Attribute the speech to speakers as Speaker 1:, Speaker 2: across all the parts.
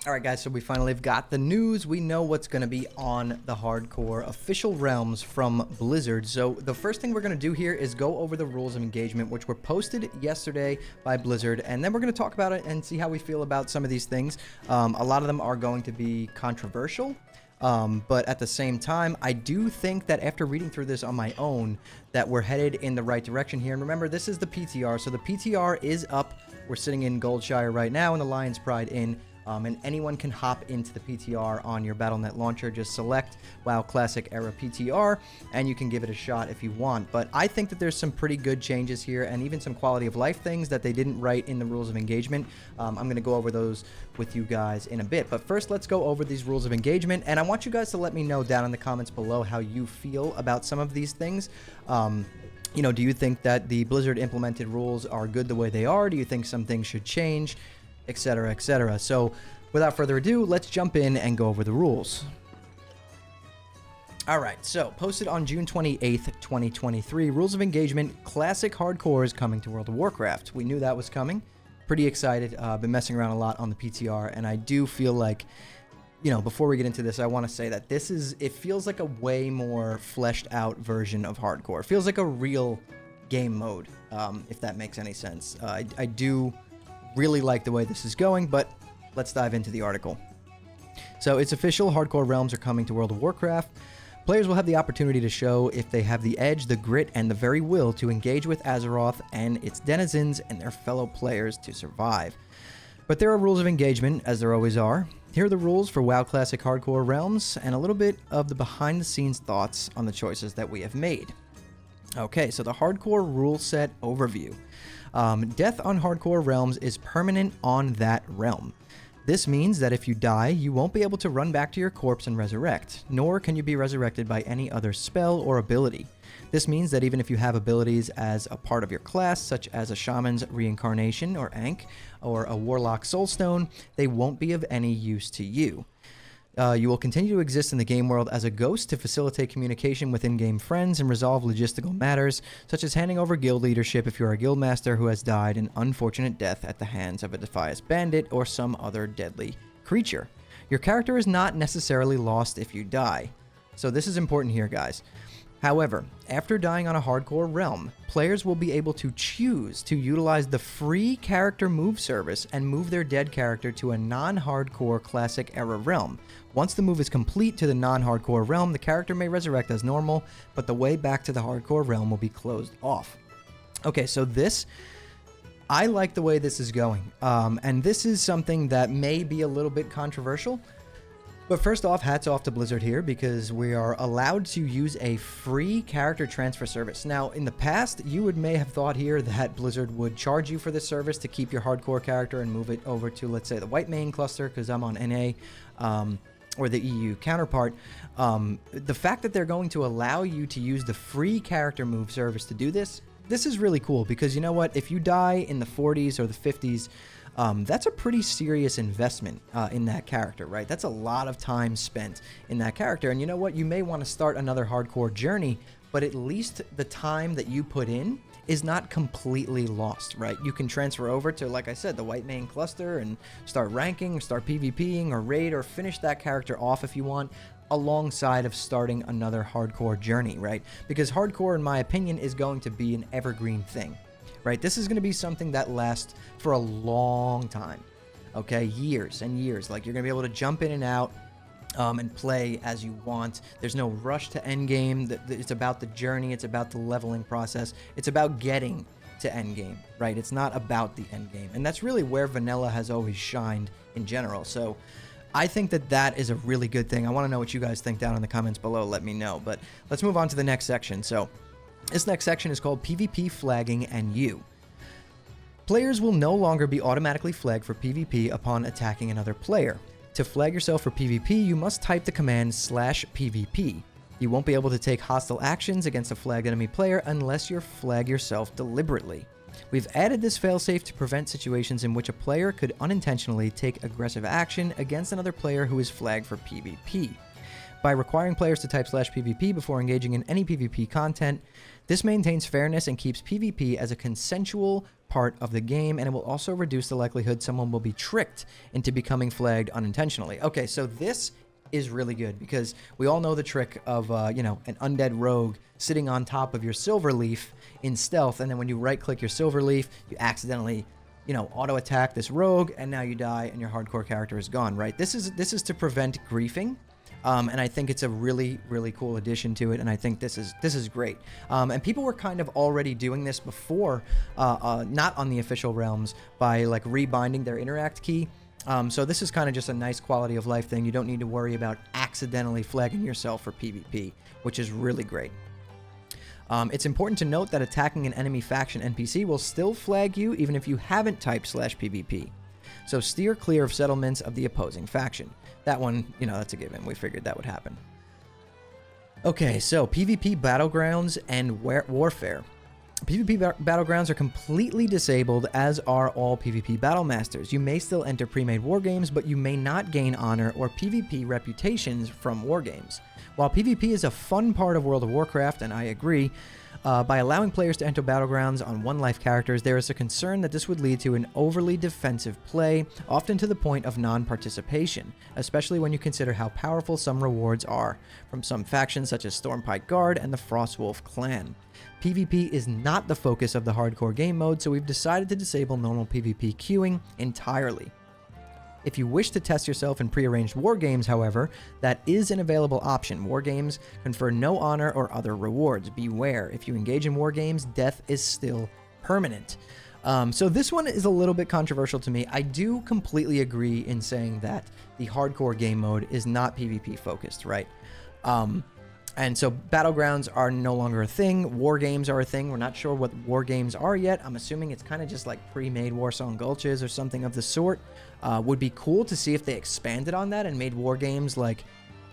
Speaker 1: All right, guys, so we finally have got the news. We know what's going to be on the hardcore official realms from Blizzard. So the first thing we're going to do here is go over the rules of engagement, which were posted yesterday by Blizzard, and then we're going to talk about it and see how we feel about some of these things. A lot of them are going to be controversial, but at the same time, I do think that after reading through this on my own, that we're headed in the right direction here. And remember, this is the PTR, so the PTR is up. We're sitting in Goldshire right now in the Lion's Pride Inn. And anyone can hop into the PTR on your Battle.net launcher. Just select WoW Classic Era PTR, and you can give it a shot if you want. But I think that there's some pretty good changes here, and even some quality of life things that they didn't write in the rules of engagement. I'm going to go over those with you guys in a bit. But first, let's go over these rules of engagement, and I want you guys to let me know down in the comments below how you feel about some of these things. You know, do you think that the Blizzard implemented rules are good the way they are? Do you think some things should change? Etc, etc. So without further ado, let's jump in and go over the rules. Alright, so posted on June 28th, 2023, rules of engagement, classic hardcore is coming to World of Warcraft. We knew that was coming. Pretty excited. Been messing around a lot on the PTR, and I do feel like, you know, before we get into this, I want to say that it feels like a way more fleshed out version of hardcore. It feels like a real game mode, if that makes any sense. I do really like the way this is going, but let's dive into the article. So it's official, hardcore realms are coming to World of Warcraft. Players will have the opportunity to show if they have the edge, the grit, and the very will to engage with Azeroth and its denizens and their fellow players to survive. But there are rules of engagement, as there always are. Here are the rules for WoW Classic Hardcore Realms, and a little bit of the behind-the-scenes thoughts on the choices that we have made. Okay, so the hardcore rule set overview. Death on hardcore realms is permanent on that realm. This means that if you die, you won't be able to run back to your corpse and resurrect, nor can you be resurrected by any other spell or ability. This means that even if you have abilities as a part of your class, such as a shaman's reincarnation or Ankh, or a warlock soulstone, they won't be of any use to you. You will continue to exist in the game world as a ghost to facilitate communication with in-game friends and resolve logistical matters, such as handing over guild leadership if you are a guild master who has died an unfortunate death at the hands of a Defias bandit or some other deadly creature. Your character is not necessarily lost if you die. So this is important here, guys. However, after dying on a hardcore realm, players will be able to choose to utilize the free character move service and move their dead character to a non-hardcore classic era realm. Once the move is complete to the non-hardcore realm, the character may resurrect as normal, but the way back to the hardcore realm will be closed off. Okay, so I like the way this is going, and this is something that may be a little bit controversial. But first off, hats off to Blizzard here, because we are allowed to use a free character transfer service. Now, in the past, you may have thought here that Blizzard would charge you for this service to keep your hardcore character and move it over to, let's say, the white main cluster, because I'm on NA, or the EU counterpart. The fact that they're going to allow you to use the free character move service to do this is really cool, because you know what? If you die in the 40s or the 50s, that's a pretty serious investment in that character, right? That's a lot of time spent in that character. And you know what? You may want to start another hardcore journey, but at least the time that you put in is not completely lost, right? You can transfer over to, like I said, the white main cluster and start ranking, start PvPing or raid, or finish that character off if you want, alongside of starting another hardcore journey, right? Because hardcore, in my opinion, is going to be an evergreen thing. Right? This is going to be something that lasts for a long time, okay? Years and years. Like, you're going to be able to jump in and out and play as you want. There's no rush to endgame. It's about the journey. It's about the leveling process. It's about getting to endgame, right? It's not about the endgame. And that's really where vanilla has always shined in general. So I think that is a really good thing. I want to know what you guys think down in the comments below. Let me know. But let's move on to the next section. So this next section is called PvP Flagging and You. Players will no longer be automatically flagged for PvP upon attacking another player. To flag yourself for PvP, you must type the command /PvP. You won't be able to take hostile actions against a flagged enemy player unless you flag yourself deliberately. We've added this failsafe to prevent situations in which a player could unintentionally take aggressive action against another player who is flagged for PvP. By requiring players to type /PvP before engaging in any PvP content, this maintains fairness and keeps PvP as a consensual, part of the game, and it will also reduce the likelihood someone will be tricked into becoming flagged unintentionally. Okay, so this is really good because we all know the trick of, you know, an undead rogue sitting on top of your silver leaf in stealth, and then when you right-click your silver leaf, you accidentally, you know, auto-attack this rogue, and now you die, and your hardcore character is gone, right? This is to prevent griefing. And I think it's a really, really cool addition to it, and I think this is great. And people were kind of already doing this before, not on the official realms, by like rebinding their interact key. So this is kind of just a nice quality of life thing. You don't need to worry about accidentally flagging yourself for PvP, which is really great. It's important to note that attacking an enemy faction NPC will still flag you even if you haven't typed /PvP. So steer clear of settlements of the opposing faction. That one, you know, that's a given. We figured that would happen. Okay, so PvP Battlegrounds and Warfare. PvP Battlegrounds are completely disabled, as are all PvP Battlemasters. You may still enter pre-made wargames, but you may not gain honor or PvP reputations from wargames. While PvP is a fun part of World of Warcraft, and I agree, by allowing players to enter Battlegrounds on one-life characters, there is a concern that this would lead to an overly defensive play, often to the point of non-participation, especially when you consider how powerful some rewards are, from some factions such as Stormpike Guard and the Frostwolf Clan. PvP is not the focus of the hardcore game mode, so we've decided to disable normal PvP queuing entirely. If you wish to test yourself in prearranged wargames, however, that is an available option. Wargames confer no honor or other rewards. Beware, if you engage in wargames, death is still permanent. So this one is a little bit controversial to me. I do completely agree in saying that the hardcore game mode is not PvP focused, right? And so Battlegrounds are no longer a thing. War games are a thing. We're not sure what war games are yet. I'm assuming it's kind of just like pre-made Warsong Gulches or something of the sort. Would be cool to see if they expanded on that and made war games like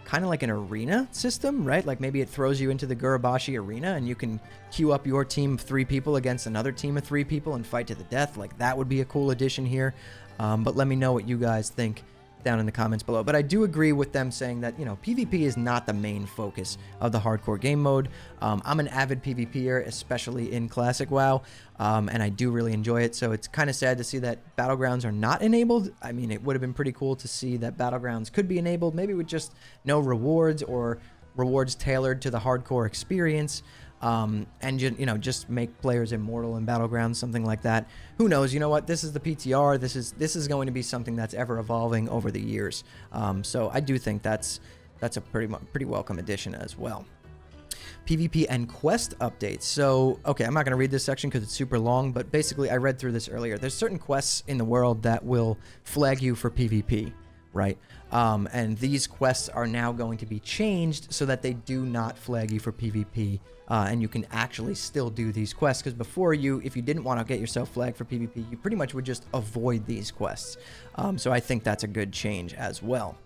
Speaker 1: kind of like an arena system, right? Like maybe it throws you into the Gurabashi arena and you can queue up your team of 3 people against another team of 3 people and fight to the death. Like that would be a cool addition here. But let me know what you guys think down in the comments below. But I do agree with them saying that, you know, PvP is not the main focus of the hardcore game mode. I'm an avid PvPer, especially in Classic WoW, and I do really enjoy it. So it's kind of sad to see that Battlegrounds are not enabled. I mean, it would have been pretty cool to see that Battlegrounds could be enabled, maybe with just no rewards or rewards tailored to the hardcore experience. And you know, just make players immortal in Battlegrounds, something like that. Who knows? You know what? This is the PTR. This is going to be something that's ever evolving over the years. So I do think that's a pretty welcome addition as well. PvP and quest updates. So, okay, I'm not going to read this section because it's super long, but basically I read through this earlier. There's certain quests in the world that will flag you for PvP, right? And these quests are now going to be changed so that they do not flag you for PvP, and you can actually still do these quests, because before if you didn't want to get yourself flagged for PvP, you pretty much would just avoid these quests. So I think that's a good change as well.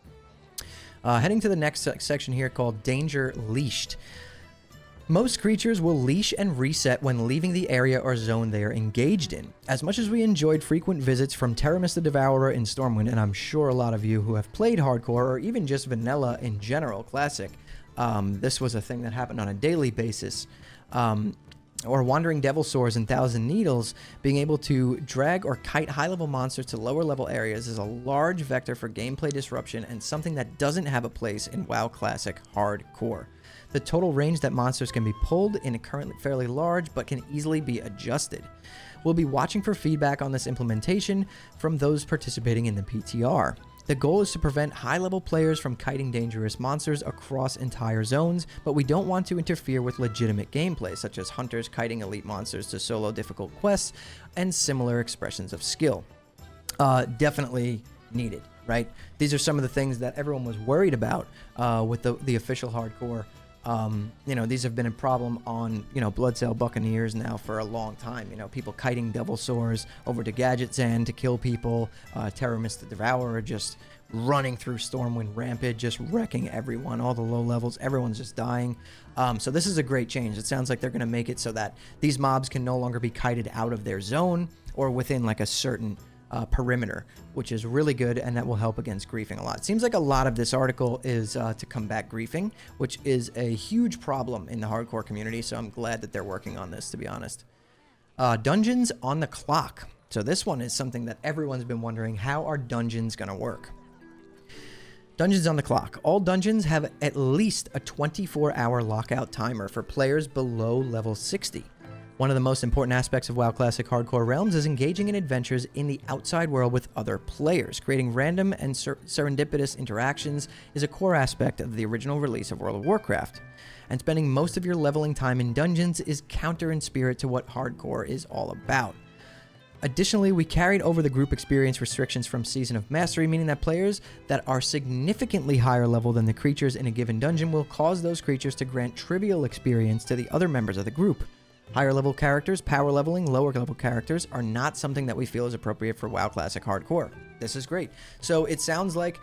Speaker 1: Heading to the next section here called Danger Leashed. Most creatures will leash and reset when leaving the area or zone they are engaged in. As much as we enjoyed frequent visits from Teramis the Devourer in Stormwind, and I'm sure a lot of you who have played hardcore or even just vanilla in general, classic, this was a thing that happened on a daily basis. Or Wandering Devil Sores and Thousand Needles, being able to drag or kite high-level monsters to lower-level areas is a large vector for gameplay disruption and something that doesn't have a place in WoW Classic Hardcore. The total range that monsters can be pulled in is currently fairly large, but can easily be adjusted. We'll be watching for feedback on this implementation from those participating in the PTR. The goal is to prevent high-level players from kiting dangerous monsters across entire zones, but we don't want to interfere with legitimate gameplay, such as hunters kiting elite monsters to solo difficult quests, and similar expressions of skill. Definitely needed, right? These are some of the things that everyone was worried about with the official hardcore. You know, these have been a problem on, you know, Bloodsail Buccaneers now for a long time. You know, people kiting Devil Sores over to Gadget Zan to kill people. Teramis the Devourer just running through Stormwind Rampage, just wrecking everyone, all the low levels. Everyone's just dying. So this is a great change. It sounds like they're going to make it so that these mobs can no longer be kited out of their zone or within like a certain perimeter, which is really good, and that will help against griefing a lot. It seems like a lot of this article is to combat griefing, which is a huge problem in the hardcore community, so I'm glad that they're working on this, to be honest. Dungeons on the clock. So this one is something that everyone's been wondering. How are dungeons going to work? Dungeons on the clock. All dungeons have at least a 24-hour lockout timer for players below level 60. One of the most important aspects of WoW Classic Hardcore Realms is engaging in adventures in the outside world with other players. Creating random and serendipitous interactions is a core aspect of the original release of World of Warcraft. And spending most of your leveling time in dungeons is counter in spirit to what Hardcore is all about. Additionally, we carried over the group experience restrictions from Season of Mastery, meaning that players that are significantly higher level than the creatures in a given dungeon will cause those creatures to grant trivial experience to the other members of the group. Higher level characters, power leveling, lower level characters are not something that we feel is appropriate for WoW Classic Hardcore. This is great. So it sounds like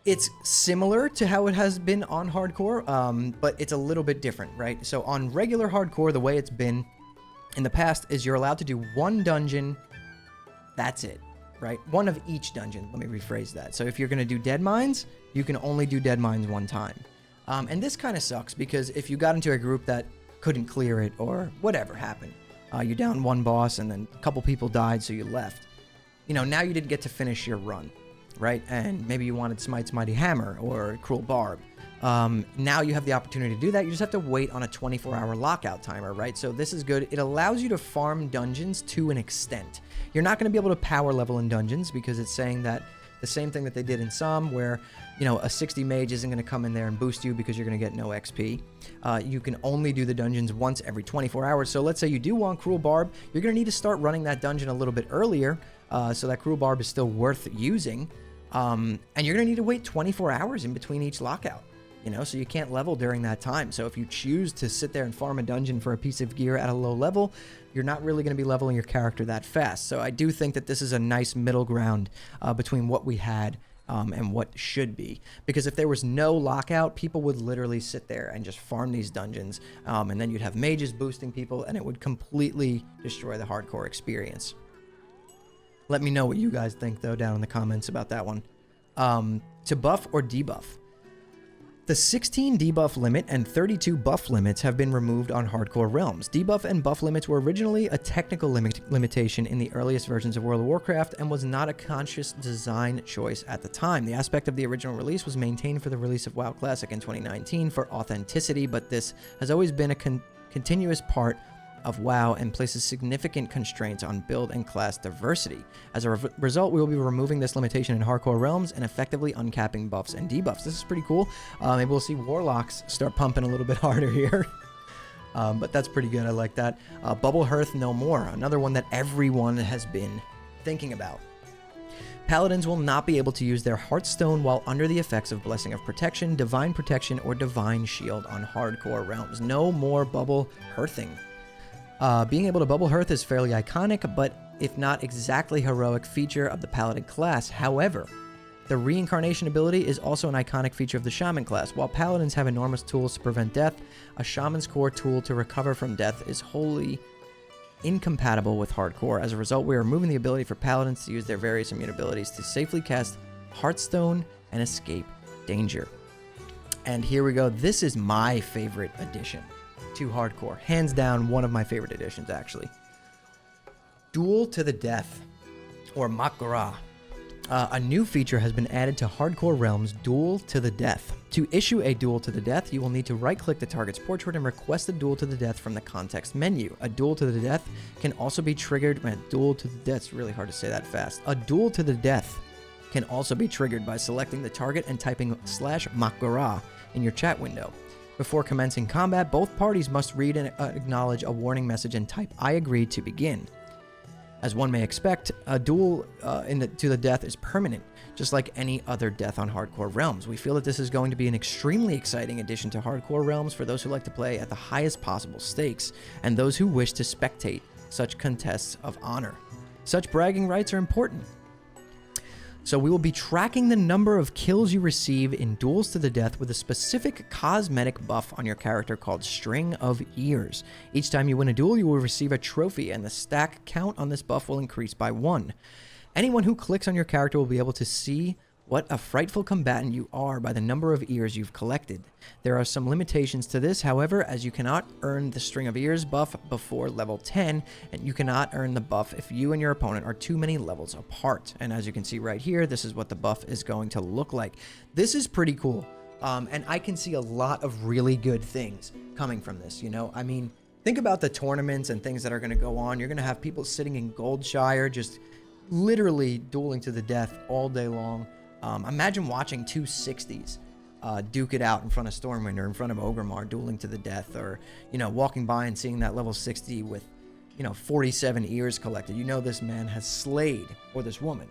Speaker 1: it's similar to how it has been on Hardcore, but it's a little bit different, right? So on regular Hardcore, the way it's been in the past is you're allowed to do one dungeon. That's it, right? One of each dungeon. Let me rephrase that. So if you're going to do Dead Mines, you can only do Dead Mines one time. And this kind of sucks because if you got into a group that couldn't clear it or whatever happened, you down one boss and then a couple people died, so you left. You know, now you didn't get to finish your run, right? And maybe you wanted Smite's Mighty Hammer or Cruel Barb. Now you have the opportunity to do that. You just have to wait on a 24-hour lockout timer, right? So this is good. It allows you to farm dungeons to an extent. You're not going to be able to power level in dungeons because it's saying that the same thing that they did in some where, you know, a 60 mage isn't going to come in there and boost you because you're going to get no XP. You can only do the dungeons once every 24 hours. So let's say you do want Cruel Barb, you're going to need to start running that dungeon a little bit earlier so that Cruel Barb is still worth using. And you're going to need to wait 24 hours in between each lockout. You know, so you can't level during that time. So if you choose to sit there and farm a dungeon for a piece of gear at a low level, you're not really going to be leveling your character that fast. So I do think that this is a nice middle ground between what we had and what should be. Because if there was no lockout, people would literally sit there and just farm these dungeons. And then you'd have mages boosting people, and it would completely destroy the hardcore experience. Let me know what you guys think, though, down in the comments about that one. To buff or debuff. The 16 debuff limit and 32 buff limits have been removed on Hardcore Realms. Debuff and buff limits were originally a technical limitation in the earliest versions of World of Warcraft and was not a conscious design choice at the time. The aspect of the original release was maintained for the release of WoW Classic in 2019 for authenticity, but this has always been a continuous part of WoW and places significant constraints on build and class diversity. As a result, we will be removing this limitation in Hardcore Realms and effectively uncapping buffs and debuffs. This is pretty cool. Maybe we'll see Warlocks start pumping a little bit harder here. But that's pretty good. I like that. Bubble Hearth no more. Another one that everyone has been thinking about. Paladins will not be able to use their Heartstone while under the effects of Blessing of Protection, Divine Protection, or Divine Shield on Hardcore Realms. No more Bubble Hearthing. Being able to Bubble Hearth is fairly iconic, but if not exactly heroic feature of the Paladin class. However, the Reincarnation ability is also an iconic feature of the Shaman class. While Paladins have enormous tools to prevent death, a Shaman's core tool to recover from death is wholly incompatible with Hardcore. As a result, we are removing the ability for Paladins to use their various immune abilities to safely cast Heartstone and escape danger. And here we go. This is my favorite addition to Hardcore. Hands down, one of my favorite editions, actually. Duel to the Death, or Mak'gora. A new feature has been added to Hardcore Realms, Duel to the Death. To issue a Duel to the Death, you will need to right-click the target's portrait and request a Duel to the Death from the context menu. A Duel to the Death can also be triggered... Man, Duel to the Death, it's really hard to say that fast. A Duel to the Death can also be triggered by selecting the target and typing /Mak'gora in your chat window. Before commencing combat, both parties must read and acknowledge a warning message and type "I agree" to begin. As one may expect, a duel to the death is permanent, just like any other death on Hardcore Realms. We feel that this is going to be an extremely exciting addition to Hardcore Realms for those who like to play at the highest possible stakes, and those who wish to spectate such contests of honor. Such bragging rights are important. So we will be tracking the number of kills you receive in duels to the death with a specific cosmetic buff on your character called String of Ears. Each time you win a duel, you will receive a trophy, and the stack count on this buff will increase by 1. Anyone who clicks on your character will be able to see What a frightful combatant you are by the number of ears you've collected. There are some limitations to this, however, as you cannot earn the String of Ears buff before level 10, and you cannot earn the buff if you and your opponent are too many levels apart. And as you can see right here, this is what the buff is going to look like. This is pretty cool, and I can see a lot of really good things coming from this, you know? I mean, think about the tournaments and things that are going to go on. You're going to have people sitting in Goldshire just literally dueling to the death all day long. Imagine watching two 60s duke it out in front of Stormwind or in front of Ogremar dueling to the death, or, you know, walking by and seeing that level 60 with, you know, 47 ears collected. You know, this man has slayed, or this woman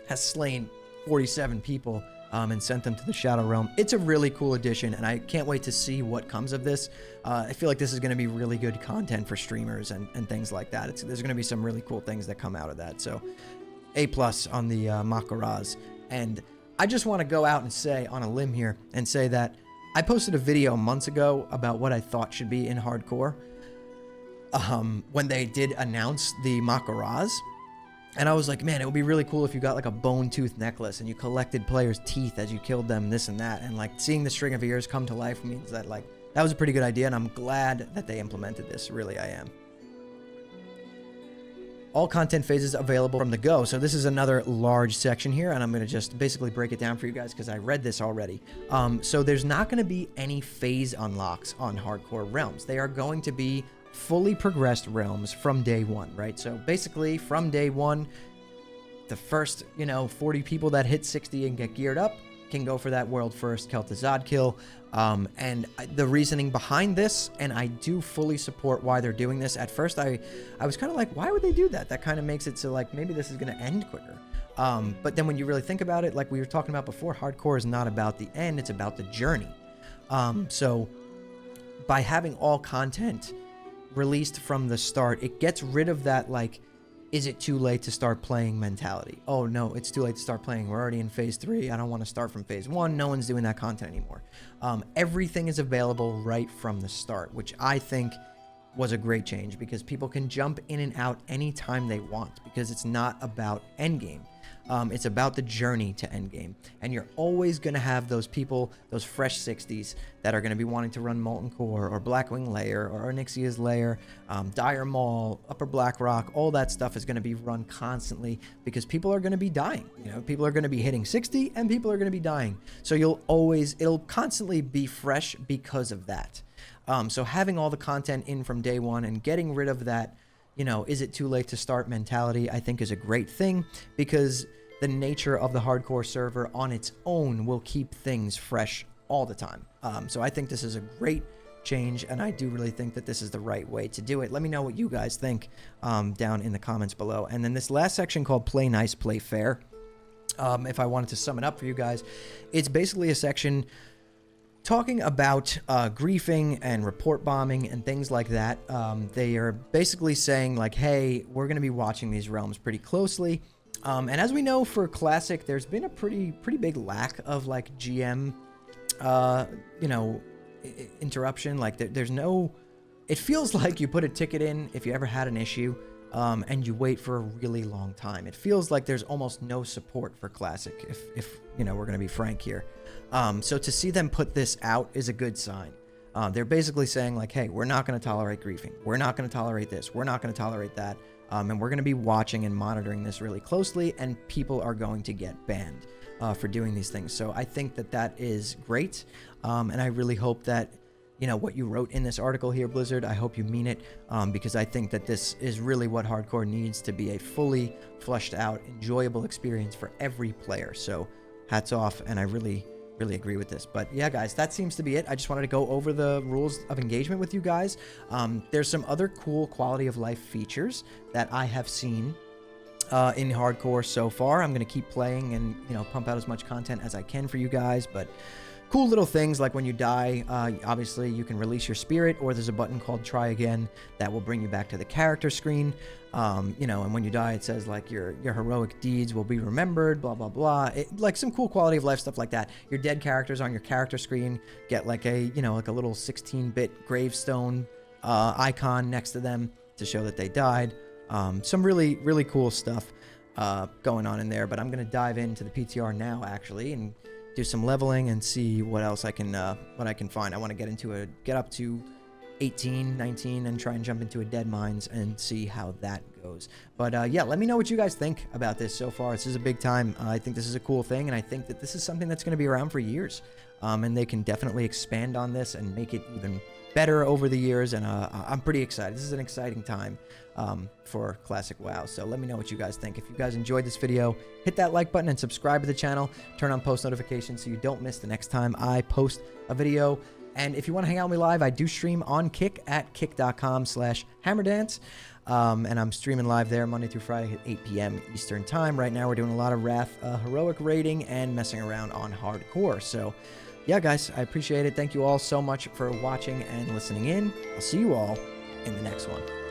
Speaker 1: has slain 47 people and sent them to the Shadow Realm. It's a really cool addition, and I can't wait to see what comes of this. I feel like this is going to be really good content for streamers and things like that. There's going to be some really cool things that come out of that. So A+ on the Makaraz. And I just want to go out and say on a limb here and say that I posted a video months ago about what I thought should be in hardcore when they did announce the Makaraz. And I was like, man, it would be really cool if you got like a bone tooth necklace and you collected players' teeth as you killed them, this and that. And like seeing the String of Ears come to life means that like that was a pretty good idea, and I'm glad that they implemented this. Really, I am. All content phases available from the go. So this is another large section here, and I'm going to just basically break it down for you guys because I read this already. So there's not going to be any phase unlocks on hardcore realms. They are going to be fully progressed realms from day one, right? So basically from day one, the first, you know, 40 people that hit 60 and get geared up can go for that world first Kel'Thuzad kill. And the reasoning behind this, and I do fully support why they're doing this. At first, I was kind of like, why would they do that? That kind of makes it so like maybe this is going to end quicker. But then when you really think about it, like we were talking about before, hardcore is not about the end, it's about the journey. So by having all content released from the start, it gets rid of that like, is it too late to start playing mentality? Oh no, it's too late to start playing. We're already in phase 3. I don't want to start from phase 1. No one's doing that content anymore. Everything is available right from the start, which I think was a great change because people can jump in and out anytime they want because it's not about endgame. It's about the journey to endgame. And you're always going to have those people, those fresh 60s that are going to be wanting to run Molten Core or Blackwing Lair or Onyxia's Lair, Dire Maul, Upper Blackrock. All that stuff is going to be run constantly because people are going to be dying. You know, people are going to be hitting 60 and people are going to be dying. So it'll constantly be fresh because of that. So having all the content in from day one and getting rid of that, you know, is it too late to start mentality, I think is a great thing because the nature of the hardcore server on its own will keep things fresh all the time. So I think this is a great change, and I do really think that this is the right way to do it. Let me know what you guys think down in the comments below. And then this last section called Play Nice, Play Fair. If I wanted to sum it up for you guys, it's basically a section talking about griefing and report bombing and things like that. They are basically saying like, hey, we're going to be watching these realms pretty closely. And as we know for Classic, there's been a pretty big lack of like GM, you know, interruption. Like there's no, it feels like you put a ticket in if you ever had an issue and you wait for a really long time. It feels like there's almost no support for Classic if you know, we're going to be frank here. So to see them put this out is a good sign. They're basically saying like, hey, we're not going to tolerate griefing. We're not going to tolerate this. We're not going to tolerate that. And we're going to be watching and monitoring this really closely, and people are going to get banned for doing these things. So I think that that is great. And I really hope that, you know, what you wrote in this article here, Blizzard, I hope you mean it, because I think that this is really what hardcore needs to be, a fully fleshed out, enjoyable experience for every player. So hats off, and I really agree with this. But yeah, guys, that seems to be it. I just wanted to go over the rules of engagement with you guys. There's some other cool quality of life features that I have seen in hardcore so far. I'm going to keep playing and, you know, pump out as much content as I can for you guys. But cool little things like when you die, obviously you can release your spirit, or there's a button called Try Again that will bring you back to the character screen. You know, and when you die, it says like your heroic deeds will be remembered, blah, blah, blah. Like some cool quality of life stuff like that. Your dead characters on your character screen get like a, you know, like a little 16-bit gravestone icon next to them to show that they died. Some really cool stuff. going on in there. But I'm going to dive into the PTR now, actually, and do some leveling and see what else I can find. I want to get up to 18, 19, and try and jump into a dead mines and see how that goes. But yeah, let me know what you guys think about this so far. This is a big time. I think this is a cool thing, and I think that this is something that's going to be around for years. And they can definitely expand on this and make it even better over the years, and I'm pretty excited. This is an exciting time for Classic WoW. So let me know what you guys think. If you guys enjoyed this video, hit that like button and subscribe to the channel. Turn on post notifications so you don't miss the next time I post a video. And if you want to hang out with me live, I do stream on Kick at kick.com/hammerdance. And I'm streaming live there Monday through Friday at 8 p.m. Eastern Time. Right now, we're doing a lot of Wrath heroic raiding and messing around on hardcore. So, yeah, guys, I appreciate it. Thank you all so much for watching and listening in. I'll see you all in the next one.